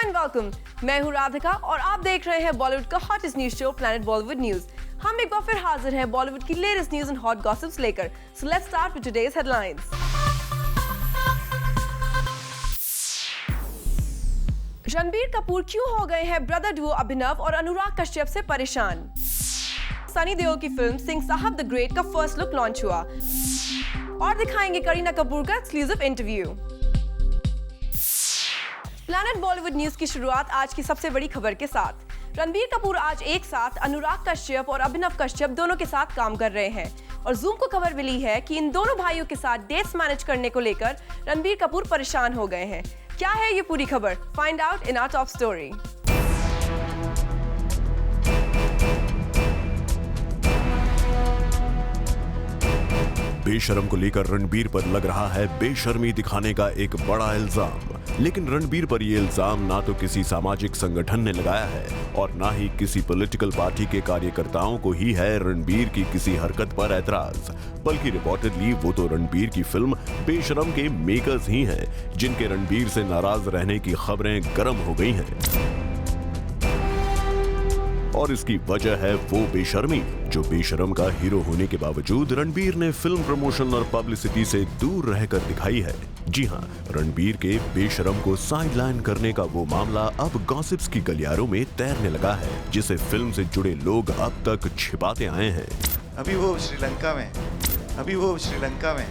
And welcome. मैं हूं राधिका और आप देख रहे हैं बॉलीवुड का hottest news show planet Bollywood news. हम एक बार फिर हाजिर हैं बॉलीवुड की latest news and hot gossips लेकर। So let's start with today's headlines. Ranbir Kapoor क्यों हो गए हैं ब्रदर डुओ अभिनव और अनुराग कश्यप से परेशान। सनी देओल की film Singh Saab the Great का फर्स्ट लुक लॉन्च हुआ और दिखाएंगे करीना कपूर का exclusive interview. Planet Bollywood news की शुरुआत आज की सबसे बड़ी खबर के साथ। रणबीर कपूर आज एक साथ अनुराग कश्यप और अभिनव कश्यप दोनों के साथ काम कर रहे हैं और जूम को खबर मिली है कि इन दोनों भाइयों के साथ डेट्स मैनेज करने को लेकर रणबीर कपूर परेशान हो गए हैं। क्या है ये पूरी खबर? Find out in our top story. बेशर्म को लेकर रणबीर पर लग रहा है बेशर्मी दिखाने का एक बड़ा इल्जाम, लेकिन रणबीर पर यह इल्जाम ना तो किसी सामाजिक संगठन ने लगाया है और ना ही किसी पॉलिटिकल पार्टी के कार्यकर्ताओं को ही है रणबीर की किसी हरकत पर ऐतराज, बल्कि रिपोर्टेडली वो तो रणबीर की फिल्म बेशर्म के मेकर्स ही हैं, जिनके रणबीर से नाराज रहने की खबरें गर्म हो गई हैं। और इसकी वजह है वो बेशर्मी जो बेशर्म का हीरो होने के बावजूद रणबीर ने फिल्म प्रमोशन और पब्लिसिटी से दूर रहकर दिखाई है। जी हां, रणबीर के बेशर्म को साइडलाइन करने का वो मामला अब गॉसिप्स की गलियारों में तैरने लगा है, जिसे फिल्म से जुड़े लोग अब तक छिपाते आए हैं। अभी वो श्रीलंका में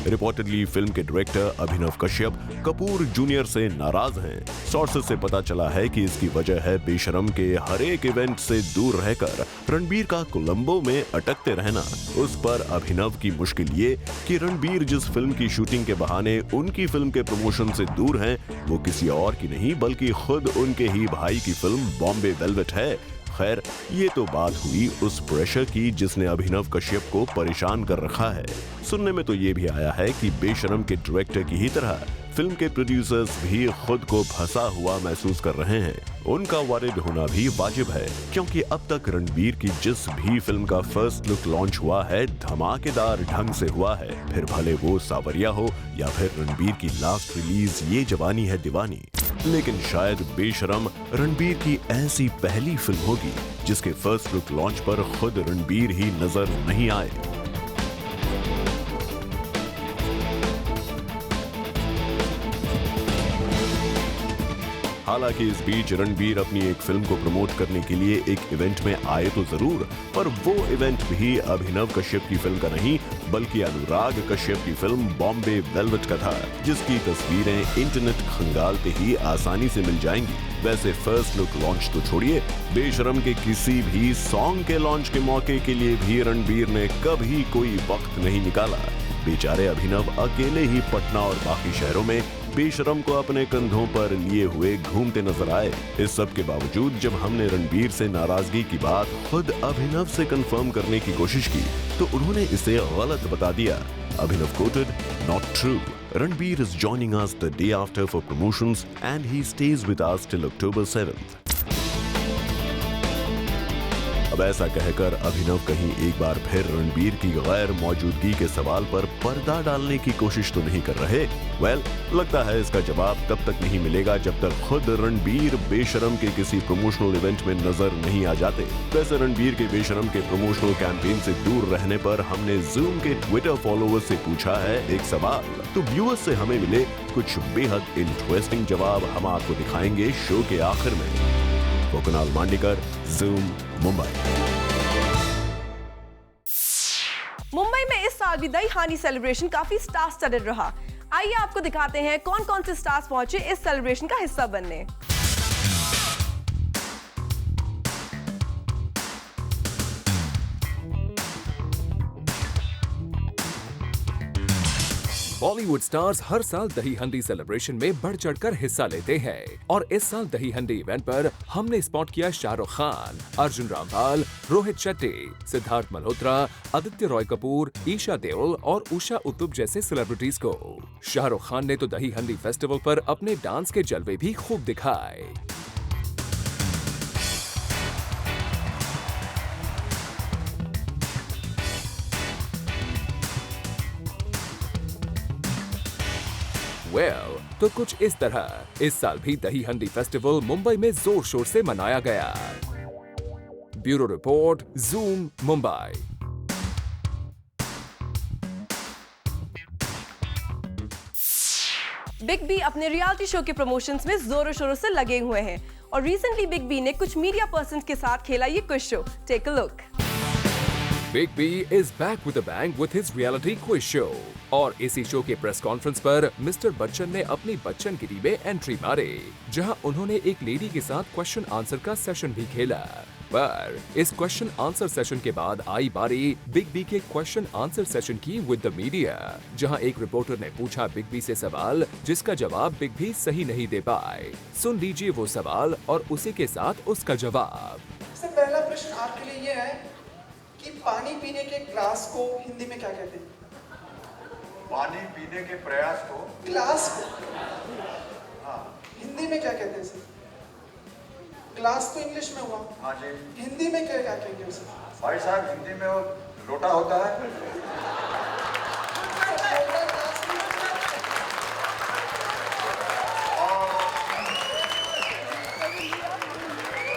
रिपोर्टेडली फिल्म के डायरेक्टर अभिनव कश्यप कपूर जूनियर से नाराज हैं। सोर्सेस से पता चला है कि इसकी वजह है बेशर्म के हर एक इवेंट से दूर रहकर रणबीर का कोलंबो में अटकते रहना। उस पर अभिनव की मुश्किल ये कि रणबीर जिस फिल्म की शूटिंग के बहाने उनकी फिल्म के प्रमोशन से दूर हैं, वो किसी और की नहीं बल्कि खुद उनके ही भाई की फिल्म बॉम्बे वेलवेट है। खैर, ये तो बात हुई उस प्रेशर की जिसने अभिनव कश्यप को परेशान कर रखा है। सुनने में तो ये भी आया है कि बेशर्म के डायरेक्टर की ही तरह फिल्म के प्रोड्यूसर्स भी खुद को फंसा हुआ महसूस कर रहे हैं। उनका वारिड होना भी वाजिब है, क्योंकि अब तक रणबीर की जिस भी फिल्म का फर्स्ट लुक लॉन्च हुआ है धमाकेदार ढंग से हुआ है, फिर भले वो सावरिया हो या फिर रणबीर की लास्ट रिलीज ये जवानी है दीवानी। लेकिन शायद बेशर्म रणबीर की ऐसी पहली फिल्म होगी जिसके फर्स्ट लुक लॉन्च पर खुद रणबीर ही नजर नहीं आए। हालांकि इस बीच रणबीर अपनी एक फिल्म को प्रमोट करने के लिए एक इवेंट में आए तो जरूर, पर वो इवेंट भी अभिनव कश्यप की फिल्म का नहीं बल्कि अनुराग कश्यप की फिल्म बॉम्बे वेलवेट का था, जिसकी तस्वीरें इंटरनेट खंगालते ही आसानी से मिल जाएंगी। वैसे फर्स्ट लुक लॉन्च तो छोड़िए, बेशर्म के किसी भी सॉन्ग के लॉन्च के मौके के लिए भी रणबीर ने कभी कोई वक्त नहीं निकाला। बेचारे अभिनव अकेले ही पटना और बाकी शहरों में बेशर्म को अपने कंधों पर लिए हुए घूमते नजर आए। इस सब के बावजूद जब हमने रणबीर से नाराजगी की बात खुद अभिनव से कंफर्म करने की कोशिश की तो उन्होंने इसे गलत बता दिया। अभिनव coated, "Not true. Ranbir is joining us the day after for promotions and he stays with us till October 7th." अब ऐसा कहकर अभिनव कहीं एक बार फिर रणबीर की गैर मौजूदगी के सवाल पर पर्दा डालने की कोशिश तो नहीं कर रहे? लगता है इसका जवाब तब तक नहीं मिलेगा जब तक खुद रणबीर बेशर्म के किसी प्रमोशनल इवेंट में नजर नहीं आ जाते। वैसे रणबीर के बेशर्म के प्रमोशनल कैंपेन से दूर रहने पर हमने जूम के ट्विटर फॉलोअर्स से पूछा है एक सवाल, तो व्यूअर्स से हमें मिले कुछ बेहद इंटरेस्टिंग जवाब हम आपको दिखाएंगे शो के आखिर में। कुणाल मांडेकर, जूम, मुंबई। मुंबई में इस साल भी दही हांडी सेलिब्रेशन काफी स्टार स्टडेड रहा। आइए आपको दिखाते हैं कौन कौन से स्टार्स पहुंचे इस सेलिब्रेशन का हिस्सा बनने। बॉलीवुड स्टार्स हर साल दही हंडी सेलिब्रेशन में बढ़ चढ़कर हिस्सा लेते हैं और इस साल दही हंडी इवेंट पर हमने स्पॉट किया शाहरुख खान, अर्जुन रामपाल, रोहित शेट्टी, सिद्धार्थ मल्होत्रा, आदित्य रॉय कपूर, ईशा देओल और उषा उत्तुप जैसे सेलिब्रिटीज को। शाहरुख खान ने तो दही हंडी फेस्टिवल पर अपने डांस के जलवे भी खूब दिखाए। तो कुछ इस तरह इस साल भी दही हंडी फेस्टिवल मुंबई में जोर शोर से मनाया गया। Bureau report, Zoom, Mumbai. Big B अपने रियलिटी शो के प्रमोशंस में जोरों शोरों से लगे हुए हैं और रिसेंटली बिग बी ने कुछ मीडिया पर्सन्स के साथ खेला ये quiz show. Take a look. Big B is back with a bang with his reality quiz show। और इसी शो के प्रेस कॉन्फ्रेंस पर मिस्टर बच्चन ने अपनी बच्चनगिरी में एंट्री मारे, जहां उन्होंने एक लेडी के साथ क्वेश्चन आंसर का सेशन भी खेला। पर इस क्वेश्चन आंसर सेशन के बाद आई बारी बिग बी के क्वेश्चन आंसर सेशन की विद द मीडिया, जहां एक रिपोर्टर ने पूछा बिग बी से सवाल जिसका जवाब बिग बी सही नहीं दे पाए। सुन लीजिए वो सवाल और उसी के साथ उसका जवाब। सर, पहला प्रश्न आपके लिए ये है कि पानी पीने के ग्लास को हिंदी में क्या कहते हैं? पानी पीने के प्रयास को ग्लास को हिंदी में क्या कहते हैं सर? ग्लास तो इंग्लिश में हुआ। हाँ जी। हिंदी में क्या क्या कहेंगे उसे? भाई साहब, हिंदी में वो लोटा होता है।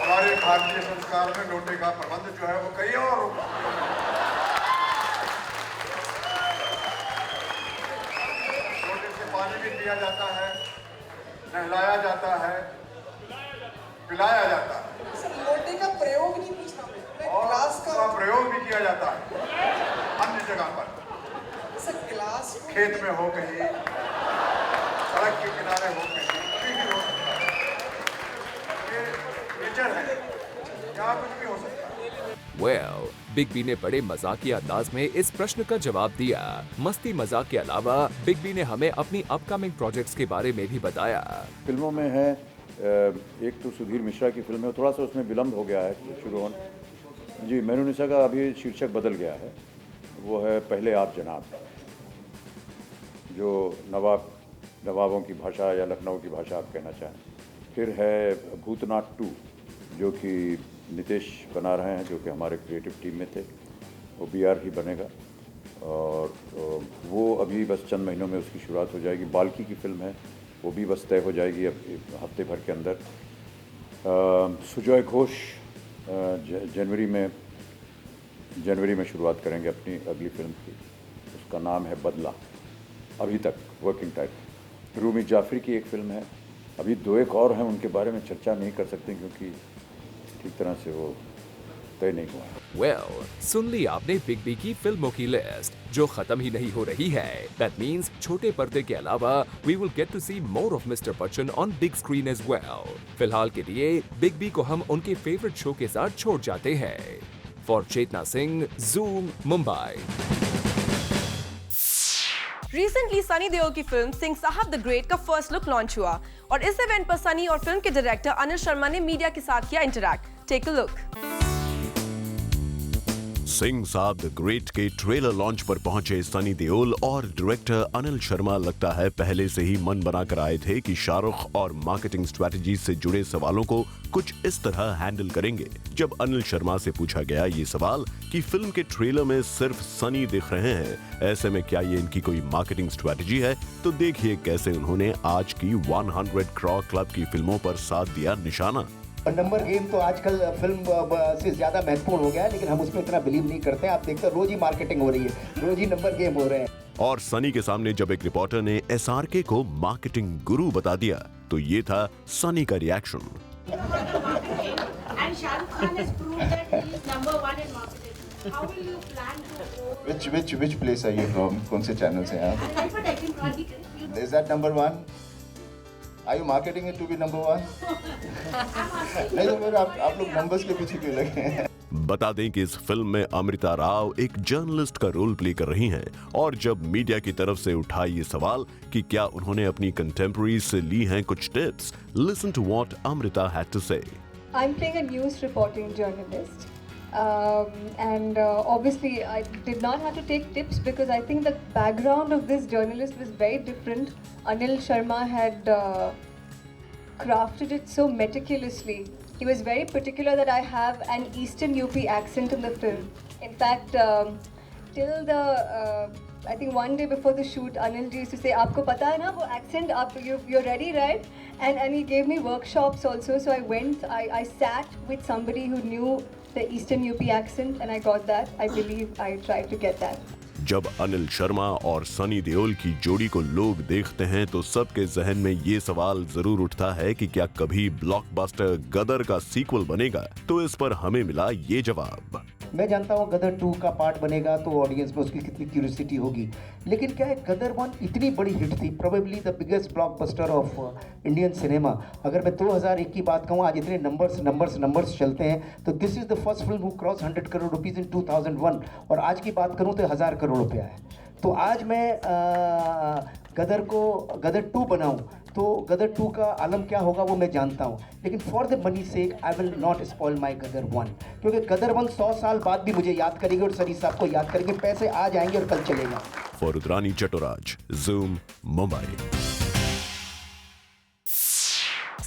हमारे भारतीय संस्कार में लोटे का प्रबंध जो है वो कहीं और होगा। लोटे से पानी भी पिया जाता है, नहलाया जाता है, पिलाया जाता है। सर, लोटे का प्रयोग नहीं पूछना मैं, और ग्लास का प्रयोग भी किया जाता है अन्य जगह पर। सर, ग्लास को खेत में हो, कहीं सड़क के किनारे हो, कहीं भी हो सकता है। ये नेचर है, यहाँ कुछ भी हो सकता है। Well, बिग बी ने बड़े मजाकिया अंदाज में इस प्रश्न का जवाब दिया। मस्ती मजाक के अलावा बिग बी ने हमें अपनी अपकमिंग प्रोजेक्ट्स के बारे में भी बताया। फिल्मों में है, एक तो सुधीर मिश्रा की फिल्म है, थोड़ा सा उसमें विलम्ब हो गया है शुरू होने। जी, मेनूनिसा का अभी शीर्षक बदल गया है, वो है पहले आप जनाब, जो नवाबों की भाषा या लखनऊ की भाषा आप कहना चाहें। फिर है भूतनाथ 2, जो कि नितेश बना रहे हैं, जो कि हमारे क्रिएटिव टीम में थे। वो BR ही बनेगा और वो अभी बस चंद महीनों में उसकी शुरुआत हो जाएगी। बाल्की की फिल्म है, वो भी बस तय हो जाएगी अब हफ्ते भर के अंदर। सुजॉय घोष जनवरी में शुरुआत करेंगे अपनी अगली फिल्म की, उसका नाम है बदला, अभी तक वर्किंग टाइटल। रूमी जाफरी की एक फिल्म है, अभी 2 एक और हैं, उनके बारे में चर्चा नहीं कर सकते क्योंकि ठीक तरह से वो तय नहीं हुआ। Well, सुन ली आपने बिग बी की फिल्मों की लिस्ट, जो खत्म ही नहीं हो रही है। That means छोटे पर्दे के अलावा we will get to see more of Mr. Bachchan on big screen as well। फिलहाल के लिए बिग बी को हम उनके फेवरेट शो के साथ छोड़ जाते हैं। For Chetna Singh, Zoom, Mumbai. Recently Sunny Deol की film Singh Saab the Great का फर्स्ट लुक लॉन्च हुआ और इस इवेंट पर सनी और फिल्म के डायरेक्टर अनिल शर्मा ने मीडिया के साथ किया interact. Take a look. Singh Saab the Great के ट्रेलर लॉन्च पर पहुंचे सनी देओल और डायरेक्टर अनिल शर्मा लगता है पहले से ही मन बनाकर आए थे कि शाहरुख और मार्केटिंग स्ट्रेटजी से जुड़े सवालों को कुछ इस तरह हैंडल करेंगे। जब अनिल शर्मा से पूछा गया ये सवाल कि फिल्म के ट्रेलर में सिर्फ सनी दिख रहे हैं, ऐसे में क्या ये इनकी कोई मार्केटिंग स्ट्रेटजी है, तो देखिए कैसे उन्होंने आज की 100 करोड़ क्लब की फिल्मों पर साध दिया निशाना। नंबर गेम तो आजकल फिल्म से ज़्यादा महत्वपूर्ण हो गया है, लेकिन हम उसमें इतना बिलीव नहीं करते हैं। आप देखते हैं रोज ही मार्केटिंग हो रही है, रोज ही नंबर गेम हो रहे हैं। और सनी के सामने जब एक रिपोर्टर ने SRK को मार्केटिंग गुरु बता दिया तो ये था सनी का reaction. And Shah Rukh Khan has proved that he is number 1 in marketing. How will you plan to go? Which place are you from? कौन से चैनल से हैं आप? That's what I can probably tell you. Is that number 1? Are you marketing it to be number 1? नहीं तो फिर आप लोग नंबर्स के पीछे क्यों लगे हैं? बता दें कि इस फिल्म में अमृता राव एक जर्नलिस्ट का रोल प्ले कर रही हैं और जब मीडिया की तरफ से उठा ये सवाल कि क्या उन्होंने अपनी कंटेम्पररीज से ली हैं कुछ tips, listen to what Amrita had to say. I'm playing a news reporting journalist, and obviously I did not have to take tips because I think the background of this journalist was very different. Anil Sharma had crafted it so meticulously. He was very particular that I have an Eastern UP accent in the film. In fact, till the I think one day before the shoot, Anil ji used to say, "आपको पता है ना वो accent? You're ready, right?" And he gave me workshops also. So I went. I sat with somebody who knew the Eastern UP accent, and I got that. I believe I tried to get that. जब अनिल शर्मा और सनी देओल की जोड़ी को लोग देखते हैं तो सबके जहन में ये सवाल जरूर उठता है कि क्या कभी ब्लॉकबस्टर गदर का सीक्वल बनेगा। तो इस पर हमें मिला ये जवाब। मैं जानता हूँ गदर 2 का पार्ट बनेगा तो ऑडियंस में उसकी कितनी क्यूरियोसिटी होगी, लेकिन क्या है गदर 1 इतनी बड़ी हिट थी, probably the biggest blockbuster of Indian cinema. अगर मैं 2001 की बात कहूँ, आज इतने नंबर्स चलते हैं, तो this is the first film who cross 100 crore rupees in 2001, और आज की बात करूँ तो 1000 करोड़ रुपया है। तो आज मैं गदर 2 बनाऊँ तो गदर 2 का आलम क्या होगा वो मैं जानता हूँ, लेकिन for the money sake I will not spoil my Gadar 1, क्योंकि गदर 1 100 साल बाद भी मुझे याद करेंगे और सनी साहब को याद करेंगे। पैसे आज आएंगे और कल चलेगा। For Rudrani Chattoraj, Zoom, Mumbai.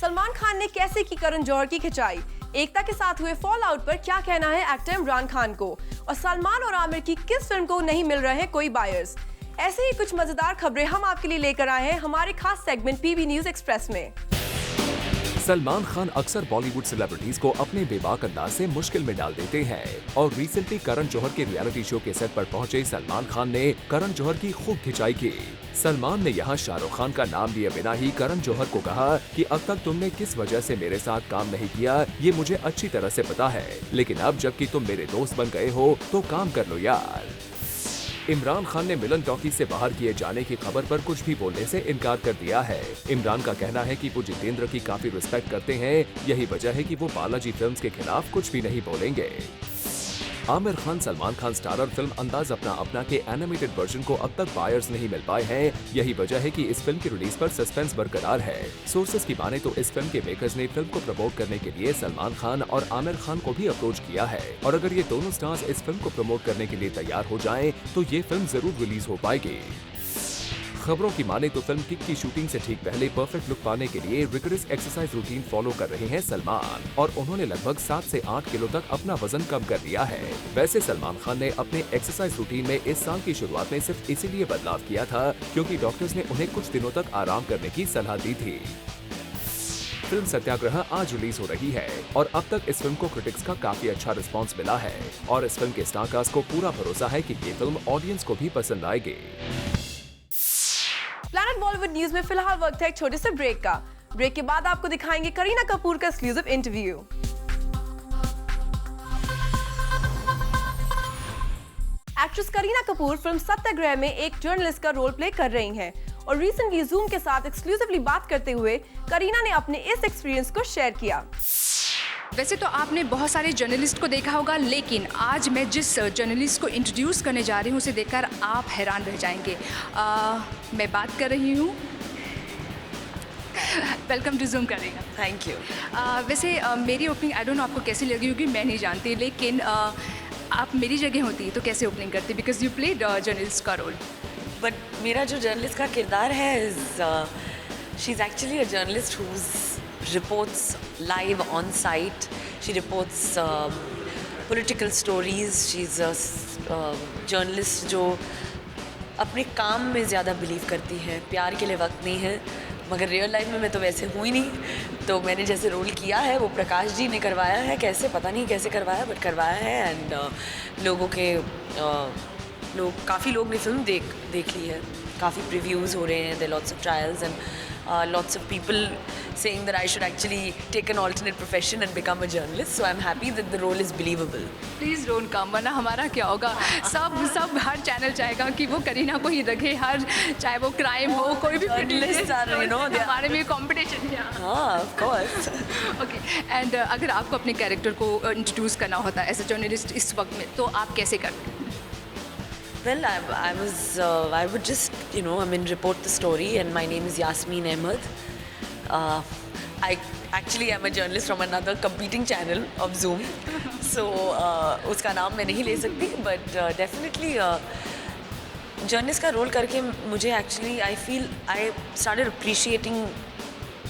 सलमान खान ने कैसे की करण जौहर की खिंचाई, एकता के साथ हुए फॉल आउट पर क्या कहना है एक्टर इमरान खान को, और सलमान और आमिर की किस फिल्म को नहीं मिल रहे हैं कोई बायर्स। ऐसे ही कुछ मजेदार खबरें हम आपके लिए लेकर आए हैं हमारे खास सेगमेंट पीबी न्यूज एक्सप्रेस में। सलमान खान अक्सर बॉलीवुड सेलिब्रिटीज को अपने बेबाक अंदाज से मुश्किल में डाल देते हैं, और रिसेंटली करण जौहर के रियलिटी शो के सेट पर पहुंचे सलमान खान ने करण जौहर की खूब खिंचाई की। सलमान ने यहां शाहरुख खान का नाम लिए बिना ही करण जौहर को कहा कि अब तक तुमने किस वजह से मेरे साथ काम नहीं किया ये मुझे अच्छी तरह से पता है, लेकिन अब जबकि तुम मेरे दोस्त बन गए हो तो काम कर लो यार। इमरान खान ने मिलन टॉकीज से बाहर किए जाने की खबर पर कुछ भी बोलने से इनकार कर दिया है। इमरान का कहना है कि वो जितेंद्र की काफी रिस्पेक्ट करते हैं, यही वजह है कि वो बालाजी फिल्म्स के खिलाफ कुछ भी नहीं बोलेंगे। आमिर खान सलमान खान स्टारर फिल्म अंदाज अपना अपना के एनिमेटेड वर्जन को अब तक बायर्स नहीं मिल पाए हैं, यही वजह है कि इस फिल्म की रिलीज पर सस्पेंस बरकरार है। सोर्सेस की माने तो इस फिल्म के मेकर्स ने फिल्म को प्रमोट करने के लिए सलमान खान और आमिर खान को भी अप्रोच किया है, और अगर ये दोनों स्टार्स इस फिल्म को प्रमोट करने के लिए तैयार हो जाएं, तो ये फिल्म जरूर रिलीज हो पाएगी। खबरों की माने तो फिल्म किक की शूटिंग से ठीक पहले परफेक्ट लुक पाने के लिए रिगरस एक्सरसाइज रूटीन फॉलो कर रहे हैं सलमान, और उन्होंने लगभग 7 से 8 किलो तक अपना वजन कम कर लिया है। वैसे सलमान खान ने अपने एक्सरसाइज रूटीन में इस साल की शुरुआत में सिर्फ इसीलिए बदलाव किया था क्योंकि डॉक्टर्स ने उन्हें कुछ दिनों तक आराम करने की सलाह दी थी। फिल्म सत्याग्रह आज रिलीज हो रही है, और अब तक इस फिल्म को क्रिटिक्स का काफी अच्छा रिस्पांस मिला है, और इस फिल्म के स्टारकास्ट को पूरा भरोसा है कि ये फिल्म ऑडियंस को भी पसंद आएगी। प्लैनेट बॉलीवुड न्यूज में फिलहाल वक्त है एक छोटे से ब्रेक का। ब्रेक के बाद आपको दिखाएंगे करीना कपूर का exclusive interview. Actress Kareena Kapoor film Satyagraha में एक जर्नलिस्ट का रोल प्ले कर रही हैं, और रिसेंटली जूम के साथ एक्सक्लूसिवली बात करते हुए करीना ने अपने इस एक्सपीरियंस को शेयर किया। वैसे तो आपने बहुत सारे जर्नलिस्ट को देखा होगा, लेकिन आज मैं जिस जर्नलिस्ट को इंट्रोड्यूस करने जा रही हूँ उसे देखकर आप हैरान रह जाएंगे। मैं बात कर रही हूँ, वेलकम टू जूम करेगा। Thank you. वैसे मेरी ओपनिंग आई डोंट नो आपको कैसी लगी होगी, मैं नहीं जानती, लेकिन आप मेरी जगह होती तो कैसे ओपनिंग करती, बिकॉज यू प्लेड जर्नलिस्ट का रोल। बट मेरा जो जर्नलिस्ट का किरदार है, she is actually a journalist who reports live on site. She reports political stories. She's a journalist जो अपने काम में ज़्यादा बिलीव करती है। प्यार के लिए वक्त नहीं है, मगर रियल लाइफ में मैं तो वैसे हूँ ही नहीं। तो मैंने जैसे रोल किया है वो प्रकाश जी ने करवाया है, कैसे पता नहीं कैसे करवाया, बट करवाया है। एंड काफ़ी लोग ने फिल्म देख ली है, काफ़ी प्रीव्यूज़ हो रहे हैं, there lots of trials and lots of people saying that I should actually take an alternate profession and become a journalist. So I'm happy that the role is believable. Please don't come, वरना हमारा क्या होगा? सब हर channel चाहेगा कि वो करीना को ही रखे, हर चाहे वो क्राइम हो, कोई भी journalists are, you know, हमारे में competition है। हाँ, of course. Okay, and अगर आपको अपने कैरेक्टर को इंट्रोड्यूस करना होता है एज अ जर्नलिस्ट इस वक्त में, तो आप कैसे करते? Well, I would just, report the story, and my name is Yasmin Ahmed. I actually am a journalist from another competing channel of Zoom, so उसका नाम मैं नहीं ले सकती, but definitely journalist का role करके मुझे actually I feel I started appreciating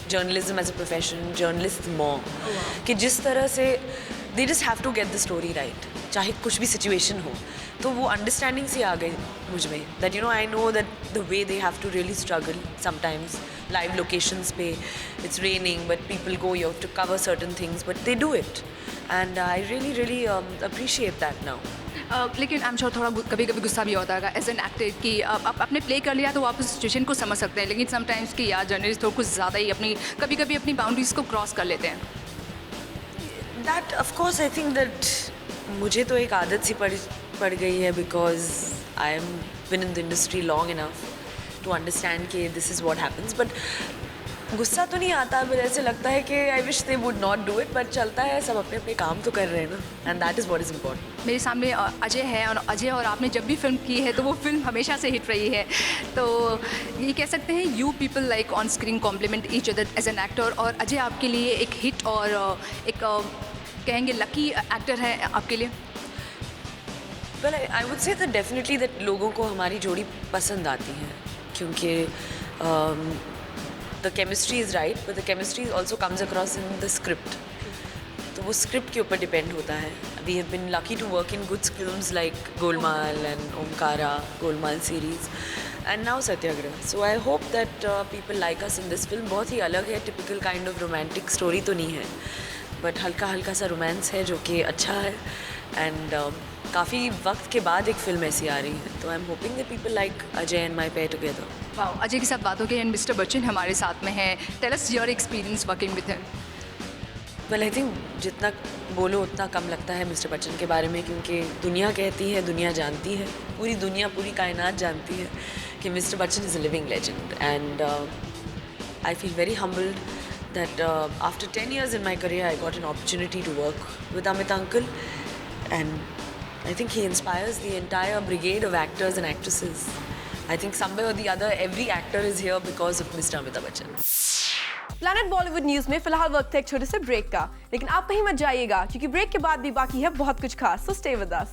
journalism as a profession, journalists more, कि जिस तरह से they just have to get the story right. चाहे कुछ भी situation हो, तो वो understanding से आ गई मुझ में. That you know, I know that the way they have to really struggle sometimes. Live locations पे, it's raining, but people go. You have to cover certain things, but they do it, and I really appreciate that now. लेकिन I am sure थोड़ा कभी कभी गुस्सा भी होता है as an actor कि अब आपने प्ले कर लिया तो आप उस सिचुएशन को समझ सकते हैं, लेकिन समटाइम्स कि यार जर्नलिस्ट तो कुछ ज़्यादा ही कभी कभी अपनी बाउंड्रीज को क्रॉस कर लेते हैं. That of course I think that मुझे तो एक आदत सी पड़ गई है because I am been in the industry long enough to understand कि this is what happens. But गुस्सा तो नहीं आता, पर ऐसे लगता है कि I wish they would not do it, but चलता है, सब अपने अपने काम तो कर रहे हैं ना, and that is what is important. मेरे सामने अजय है, और अजय और आपने जब भी फिल्म की है तो वो फिल्म हमेशा से हिट रही है. तो ये कह सकते हैं you people like on screen compliment each other as an actor, और अजय आपके लिए एक हिट और एक कहेंगे लकी एक्टर है आपके लिए. Well I would say that definitely that लोगों को हमारी जोड़ी पसंद आती है, क्योंकि the chemistry is right, but the chemistry also comes across in the script. तो वो script के ऊपर depend होता है. We have been lucky to work in good films like Golmaal and Omkara, Golmaal series, and now Satyagrah. So I hope that people like us in this film. बहुत ही अलग है, typical kind of romantic story तो नहीं है, but हल्का सा romance है जो कि अच्छा है, and काफ़ी वक्त के बाद एक फिल्म ऐसी आ रही है, तो I am hoping that people like Ajay and my pair together. Wow, Ajay के साथ बातों के एंड मिस्टर बच्चन हमारे साथ में हैं. Tell us your experience working with him. Well I think जितना बोलो उतना कम लगता है मिस्टर बच्चन के बारे में, क्योंकि दुनिया कहती है, दुनिया जानती है, पूरी दुनिया पूरी कायनात जानती है कि mister Bachchan is a living legend, and I feel very humbled that after 10 years in my career I got an opportunity to work with Amit Uncle, and I think he inspires the entire brigade of actors and actresses. I think somewhere or the other every actor is here because of Mr. Amitabh Bachchan. Planet Bollywood news में फिलहाल वक्त है एक छोटे से break का, लेकिन आप कहीं मत जाइएगा क्योंकि ब्रेक के बाद भी बाकी है बहुत कुछ खास, so stay with us.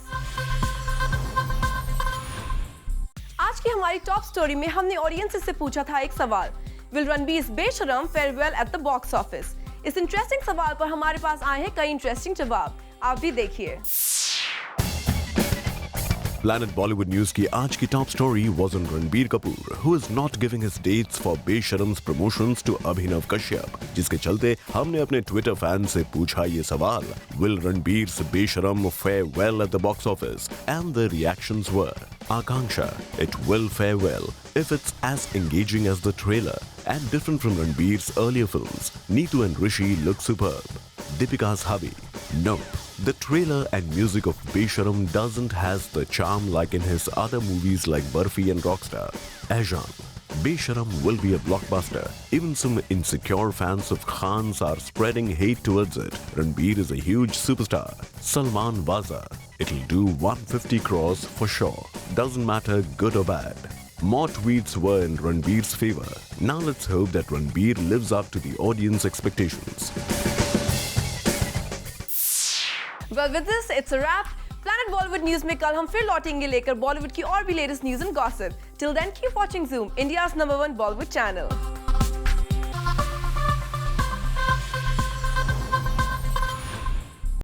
आज की हमारी टॉप स्टोरी में हमने ऑडियंस से पूछा था एक सवाल, Will Ranbir's बेशरम farewell at the box office? इस इंटरेस्टिंग सवाल पर हमारे पास आए हैं कई इंटरेस्टिंग जवाब, आप भी देखिए. Planet Bollywood News की आज की top story was on Ranbir Kapoor, who is not giving his dates for बेशरम्स promotions to Abhinav Kashyap, जिसके चलते हमने अपने ट्विटर फैन से पूछा ये सवाल, Will Ranbir's बेशरम fare well at the box office? And the reactions were, Akanksha, it will fare well if it's as engaging as the trailer and different from Ranbir's earlier films. Neetu and Rishi look superb. Deepika's hubby, no. The trailer and music of Besharam doesn't has the charm like in his other movies like Barfi and Rockstar. Ajan, Besharam will be a blockbuster. Even some insecure fans of Khan's are spreading hate towards it. Ranbir is a huge superstar. Salman Waza, it'll do 150 crores for sure. Doesn't matter good or bad. More tweets were in Ranbir's favor. Now let's hope that Ranbir lives up to the audience expectations. Well, with this, it's a wrap. Planet Bollywood News में कल हम फिर लौटेंगे लेकर बॉलीवुड की और भी latest news and gossip. Till then, keep watching Zoom, India's #1 Bollywood channel.